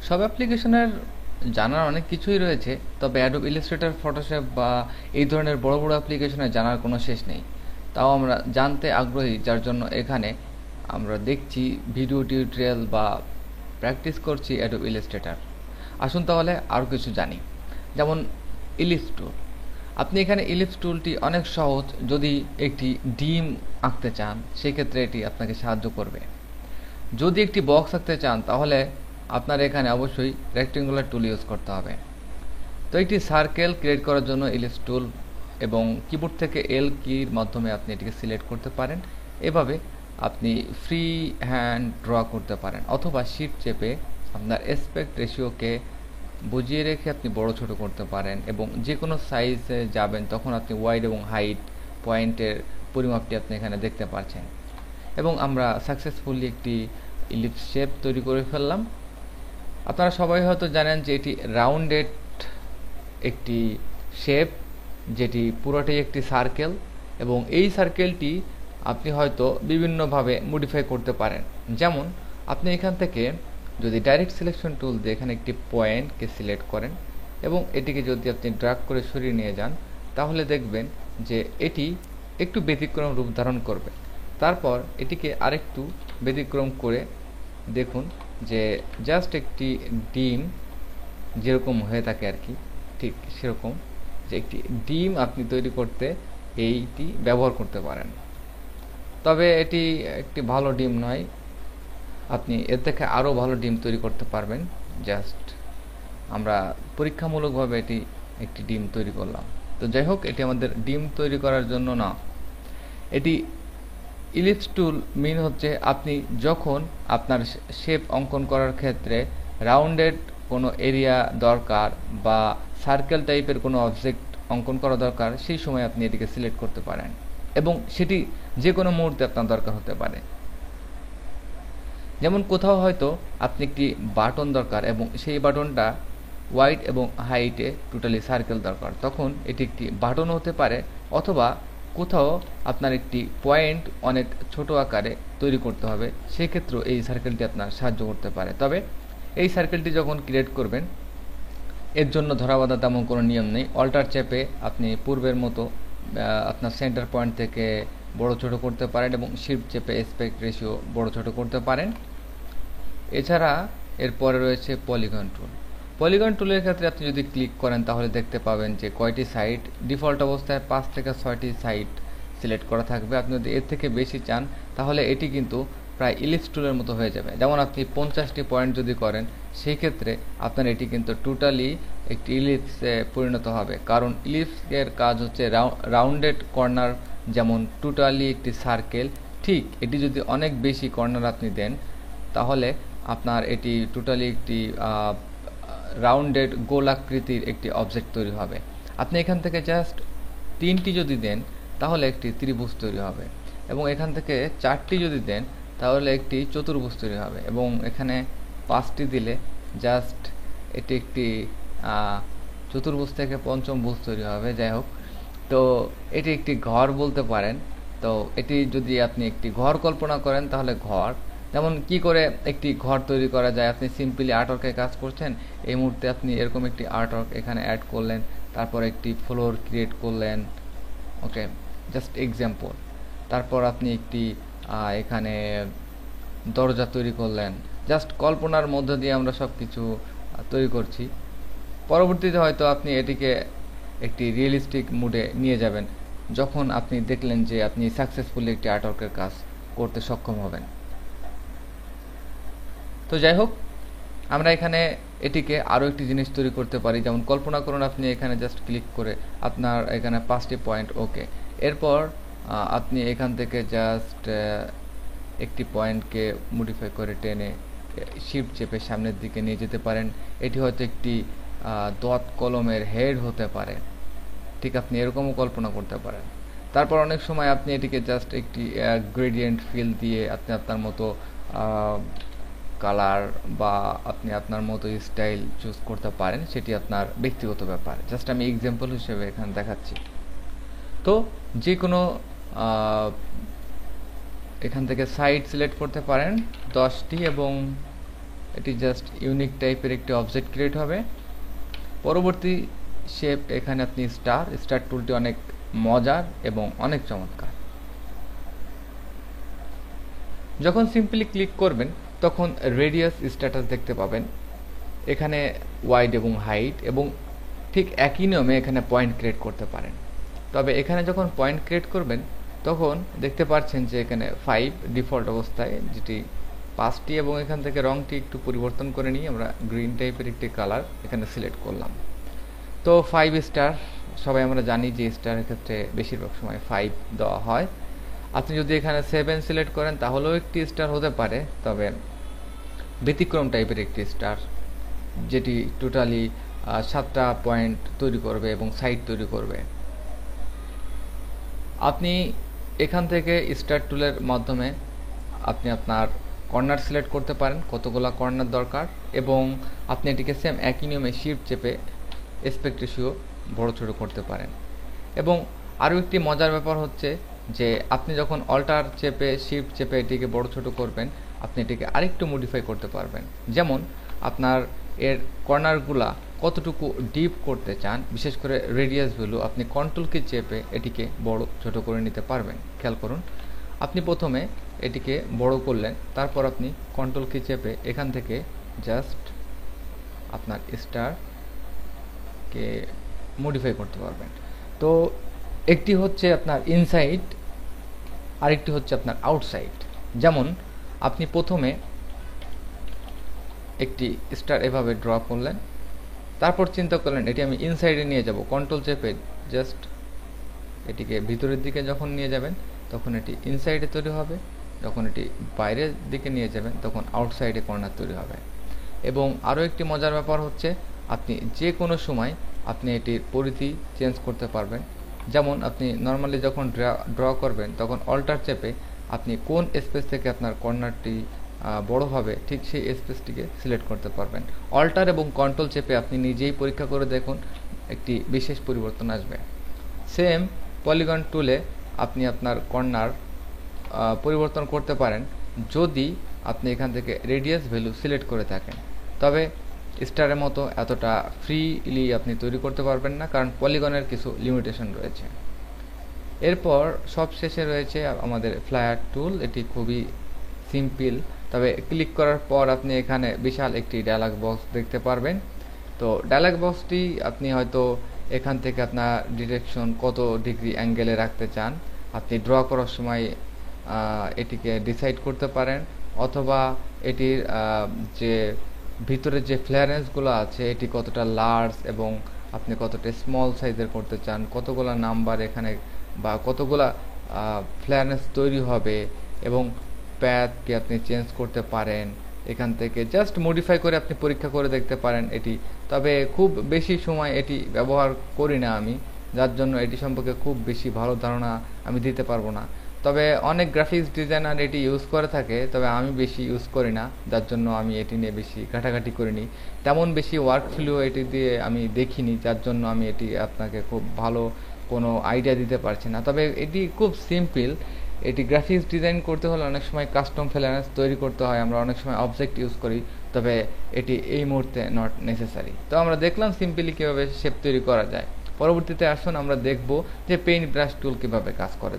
সব অ্যাপ্লিকেশনের জানার অনেক কিছুই রয়েছে, তবে অ্যাডোব ইলাস্ট্রেটর, ফটোশপ বা এই ধরনের বড় বড় অ্যাপ্লিকেশনে জানার কোনো শেষ নেই। তাও আমরা জানতে আগ্রহী, যার জন্য এখানে আমরা দেখছি ভিডিও টিউটোরিয়াল বা প্র্যাকটিস করছি অ্যাডোব ইলাস্ট্রেটর। আসুন তাহলে আরও কিছু জানি। যেমন ইলিপস টুল। আপনি এখানে ইলিপস টুলটি অনেক সহজ। যদি একটি ডিম আঁকতে চান সেক্ষেত্রে এটি আপনাকে সাহায্য করবে। যদি একটি বক্স আঁকতে চান তাহলে আপনার এখানে অবশ্যই রেক্টেঙ্গুলার টুল ইউজ করতে হবে। তো একটি সার্কেল ক্রিয়েট করার জন্য ইলিপস টুল এবং কিবোর্ড থেকে এল কির মাধ্যমে আপনি এটিকে সিলেক্ট করতে পারেন। এভাবে আপনি ফ্রি হ্যান্ড ড্র করতে পারেন, অথবা শিফট চেপে আপনার অ্যাসপেক্ট রেশিওকে বুঝিয়ে রেখে আপনি বড় ছোট করতে পারেন, এবং যে কোনো সাইজে যাবেন তখন আপনি ওয়াইড এবং হাইট পয়েন্টের পরিমাপটি আপনি এখানে দেখতে পাচ্ছেন। এবং আমরা সাকসেসফুলি একটি ইলিপস শেপ তৈরি করে ফেললাম। আপনারা সবাই হয়তো জানেন যে এটি রাউন্ডেড একটি শেপ, যেটি পুরোটাই একটি সার্কেল, এবং এই সার্কেলটি আপনি হয়তো বিভিন্নভাবে মডিফাই করতে পারেন। যেমন আপনি এখান থেকে যদি ডাইরেক্ট সিলেকশন টুল দিয়ে এখানে একটি পয়েন্টকে সিলেক্ট করেন এবং এটিকে যদি আপনি ড্র্যাগ করে সরিয়ে নিয়ে যান, তাহলে দেখবেন যে এটি একটু ব্যতিক্রম রূপ ধারণ করবে। তারপর এটিকে আরেকটু ব্যতিক্রম করে দেখুন যে জাস্ট একটি ডিম যেরকম হয়ে থাকে আর কি, ঠিক সেরকম যে একটি ডিম আপনি তৈরি করতে এইটি ব্যবহার করতে পারেন। তবে এটি একটি ভালো ডিম নয়, আপনি এর থেকে আরও ভালো ডিম তৈরি করতে পারবেন। জাস্ট আমরা পরীক্ষামূলকভাবে এটি একটি ডিম তৈরি করলাম। তো যাই হোক, এটি আমাদের ডিম তৈরি করার জন্য না। এটি ইলিপস টুল মিন হচ্ছে আপনি যখন আপনার শেপ অঙ্কন করার ক্ষেত্রে রাউন্ডেড কোনো এরিয়া দরকার বা সার্কেল টাইপের কোনো অবজেক্ট অঙ্কন করা দরকার, সেই সময় আপনি এটিকে সিলেক্ট করতে পারেন, এবং সেটি যে কোনো মুহূর্তে আপনার দরকার হতে পারে। যেমন কোথাও হয়তো আপনি একটি বাটন দরকার এবং সেই বাটনটা ওয়াইড এবং হাইটে টোটালি সার্কেল দরকার, তখন এটি একটি বাটন হতে পারে, অথবা কোথাও আপনার একটি পয়েন্ট অনেক ছোট আকারে তৈরি করতে হবে, সেক্ষেত্রেও এই সার্কেলটি আপনার সাহায্য করতে পারে। তবে এই সার্কেলটি যখন ক্রিয়েট করবেন, এর জন্য ধরাবাঁধা তেমন কোনো নিয়ম নেই। অল্টার চেপে আপনি পূর্বের মতো আপনার সেন্টার পয়েন্ট থেকে বড় ছোট করতে পারেন, এবং শিফট চেপে অ্যাসপেক্ট রেশিও বড় ছোট করতে পারেন। এছাড়া এরপরে রয়েছে পলিগন টুল। পলিগন টুলের ক্ষেত্রে আপনি যদি ক্লিক করেন তাহলে দেখতে পাবেন যে কয়টি সাইড ডিফল্ট অবস্থায় 5 থেকে 6টি সাইড সিলেক্ট করা থাকবে। আপনি যদি এর থেকে বেশি চান তাহলে এটি কিন্তু প্রায় ইলিপস টুলের মতো হয়ে যাবে। যেমন আপনি 50টি পয়েন্ট যদি করেন, সেই ক্ষেত্রে আপনার এটি কিন্তু টোটালি একটি ইলিপসে পরিণত হবে, কারণ ইলিপসের কাজ হচ্ছে রাউন্ডেড কর্নার, যেমন টোটালি একটি সার্কেল। ঠিক এটি যদি অনেক বেশি কর্নার আপনি দেন, তাহলে আপনার এটি টোটালি একটি রাউন্ডেড গোলাকৃতির একটি অবজেক্ট তৈরি হবে। আপনি এখান থেকে জাস্ট 3টি যদি দেন তাহলে একটি ত্রিভুজ তৈরি হবে, এবং এখান থেকে 4টি যদি দেন তাহলে একটি চতুর্ভুজ তৈরি হবে, এবং এখানে 5টি দিলে জাস্ট এটি একটি চতুর্ভুজ থেকে পঞ্চমভুজ তৈরি হবে। যাই হোক, তো এটি একটি ঘর বলতে পারেন। তো এটি যদি আপনি একটি ঘর কল্পনা করেন তাহলে ঘর, যেমন কি করে একটি ঘর তৈরি করা যায়, আপনি সিম্পলি আর্টওয়ার্কে কাজ করছেন, এই মুহূর্তে আপনি এরকম একটি আর্টওয়ার্ক এখানে অ্যাড করলেন, তারপর একটি ফ্লোর ক্রিয়েট করলেন, ওকে, জাস্ট এক্সাম্পল। তারপর আপনি একটি এখানে দরজা তৈরি করলেন। জাস্ট কল্পনার মধ্য দিয়ে আমরা সব কিছু তৈরি করছি। পরবর্তীতে হয়তো আপনি এটিকে একটি রিয়েলিস্টিক মুডে নিয়ে যাবেন যখন আপনি দেখলেন যে আপনি সাকসেসফুলি একটি আর্টওয়ার্কের কাজ করতে সক্ষম হবেন। তো যাই হোক, আমরা এখানে এটিকে আরও একটি জিনিস তৈরি করতে পারি। যেমন কল্পনা করুন আপনি এখানে জাস্ট ক্লিক করে আপনার এখানে 5টি পয়েন্ট, ওকে, এরপর আপনি এখান থেকে জাস্ট একটি পয়েন্টকে মডিফাই করে টেনে শিফট চেপে সামনের দিকে নিয়ে যেতে পারেন। এটি হয়তো একটি দত কলমের হেড হতে পারে, ঠিক আপনি এরকমও কল্পনা করতে পারেন। তারপর অনেক সময় আপনি এটিকে জাস্ট একটি গ্রেডিয়েন্ট ফিল দিয়ে আপনি আপনার মতো কালার বা আপনি আপনার মতো স্টাইল চুজ করতে পারেন, সেটি আপনার ব্যক্তিগত ব্যাপার। জাস্ট আমি এক্সাম্পল হিসেবে এখানে দেখাচ্ছি। তো যে কোনো এখান থেকে সাইড সিলেক্ট করতে পারেন 10টি, এবং এটি জাস্ট ইউনিক টাইপের একটি অবজেক্ট ক্রিয়েট হবে। পরবর্তী শেপ, এখানে আপনি স্টার টুলটি অনেক মজার এবং অনেক চমৎকার। যখন সিম্পলি ক্লিক করবেন তখন রেডিয়াস স্ট্যাটাস দেখতে পাবেন, এখানে ওয়াইড এবং হাইট, এবং ঠিক একই নিয়মে এখানে পয়েন্ট ক্রিয়েট করতে পারেন। তবে এখানে যখন পয়েন্ট ক্রিয়েট করবেন তখন দেখতে পাচ্ছেন যে এখানে 5 ডিফল্ট অবস্থায়, যেটি 5টি, এবং এখান থেকে রংটি একটু পরিবর্তন করে নিয়ে আমরা গ্রিন টাইপের একটি কালার এখানে সিলেক্ট করলাম। তো 5 স্টার, সবাই আমরা জানি যে স্টারের ক্ষেত্রে বেশিরভাগ সময় 5 দেওয়া হয়। আপনি যদি এখানে 7 সিলেক্ট করেন তাহলেও একটি স্টার হতে পারে, তবে ব্যতিক্রম টাইপের একটি স্টার, যেটি টোটালি 7টা পয়েন্ট তৈরি করবে এবং সাইড তৈরি করবে। আপনি এখান থেকে স্টার টুলের মাধ্যমে আপনি আপনার কর্নার সিলেক্ট করতে পারেন, কতগুলো কর্নার দরকার, এবং আপনি এটিকে সেম একই নিয়মে শিফট চেপে অ্যাসপেক্ট রেশিও বড় ছোট করতে পারেন। এবং আরও একটি মজার ব্যাপার হচ্ছে যে আপনি যখন অল্টার চেপে শিফট চেপে এটিকে বড় ছোট করবেন, আপনি এটিকে আরেকটু মডিফাই করতে পারবেন। যেমন আপনার এর কর্নারগুলা কতটুকু ডিপ করতে চান, বিশেষ করে রেডিয়াস ভ্যালু, আপনি কন্ট্রোল কি চেপে এটিকে বড় ছোট করে নিতে পারবেন। খেয়াল করুন, আপনি প্রথমে এটিকে বড় করলেন, তারপর আপনি কন্ট্রোল কি চেপে এখান থেকে জাস্ট আপনার স্টারকে মডিফাই করতে পারবেন। তো একটি হচ্ছে আপনার ইনসাইড, আরেকটি হচ্ছে আপনার আউটসাইড। যেমন আপনি প্রথমে একটি স্টার এভাবে ড্র করলেন, তারপর চিন্তা করলেন এটি আমি ইনসাইডে নিয়ে যাব, কন্ট্রোল চেপে জাস্ট এটিকে ভিতরের দিকে যখন নিয়ে যাবেন তখন এটি ইনসাইডে তৈরি হবে, যখন এটি বাইরের দিকে নিয়ে যাবেন তখন আউটসাইডে কর্নার তৈরি হবে। এবং আরও একটি মজার ব্যাপার হচ্ছে আপনি যে কোনো সময় আপনি এটির পরিধি চেঞ্জ করতে পারবেন। যেমন আপনি নর্মালি যখন ড্র করবেন তখন অল্টার চেপে আপনি কোন স্পেস থেকে আপনার কর্নারটি বড় হবে ঠিক সেই স্পেসটিকে সিলেক্ট করতে পারবেন। অল্টার এবং কন্ট্রোল চেপে আপনি নিজেই পরীক্ষা করে দেখুন, একটি বিশেষ পরিবর্তন আসবে। সেম পলিগন টুলে আপনি আপনার কর্নার পরিবর্তন করতে পারেন যদি আপনি এখান থেকে রেডিয়াস ভ্যালু সিলেক্ট করে থাকেন। তবে স্টারের মতো এতটা ফ্রিলি আপনি তৈরি করতে পারবেন না, কারণ পলিগনের কিছু লিমিটেশন রয়েছে। এরপর সবশেষে রয়েছে আমাদের ফ্লায়ার টুল। এটি খুবই সিম্পল, তবে ক্লিক করার পর আপনি এখানে বিশাল একটি ডায়ালগ বক্স দেখতে পারবেন। তো ডায়ালগ বক্সটি আপনি হয়তো এখান থেকে আপনার ডিরেকশন কত ডিগ্রি অ্যাঙ্গেলে রাখতে চান আপনি ড্র করার সময় এটিকে ডিসাইড করতে পারেন, অথবা এটির যে ভিতরে যে ফ্ল্যারেন্সগুলো আছে এটি কতটা লার্জ এবং আপনি কতটা স্মল সাইজের করতে চান, কতগুলো নাম্বার এখানে বা কতগুলা ফ্ল্যারেন্স তৈরি হবে, এবং প্যাথকে আপনি চেঞ্জ করতে পারেন। এখান থেকে জাস্ট মডিফাই করে আপনি পরীক্ষা করে দেখতে পারেন এটি। তবে খুব বেশি সময় এটি ব্যবহার করি না আমি, যার জন্য এটি সম্পর্কে খুব বেশি ভালো ধারণা আমি দিতে পারবো না। তবে অনেক গ্রাফিক্স ডিজাইনার এটি ইউজ করে থাকে, তবে আমি বেশি ইউজ করি না, যার জন্য আমি এটি নিয়ে বেশি ঘাটাঘাটি করিনি। তেমন বেশি ওয়ার্ক ফ্লো এটি দিয়ে আমি দেখিনি, যার জন্য আমি এটি আপনাকে খুব ভালো কোনো আইডিয়া দিতে পারছি না। তবে এটি খুব সিম্পল। এটি গ্রাফিক্স ডিজাইন করতে হলে অনেক সময় কাস্টম ফ্ল্যারেন্স তৈরি করতে হয়, আমরা অনেক সময় অবজেক্ট ইউজ করি, তবে এটি এই মুহূর্তে নট নেসেসারি। তো আমরা দেখলাম সিম্পলি কীভাবে শেপ তৈরি করা যায়। পরবর্তীতে আসুন আমরা দেখব যে পেইন্ট ব্রাশ টুল কীভাবে কাজ করে।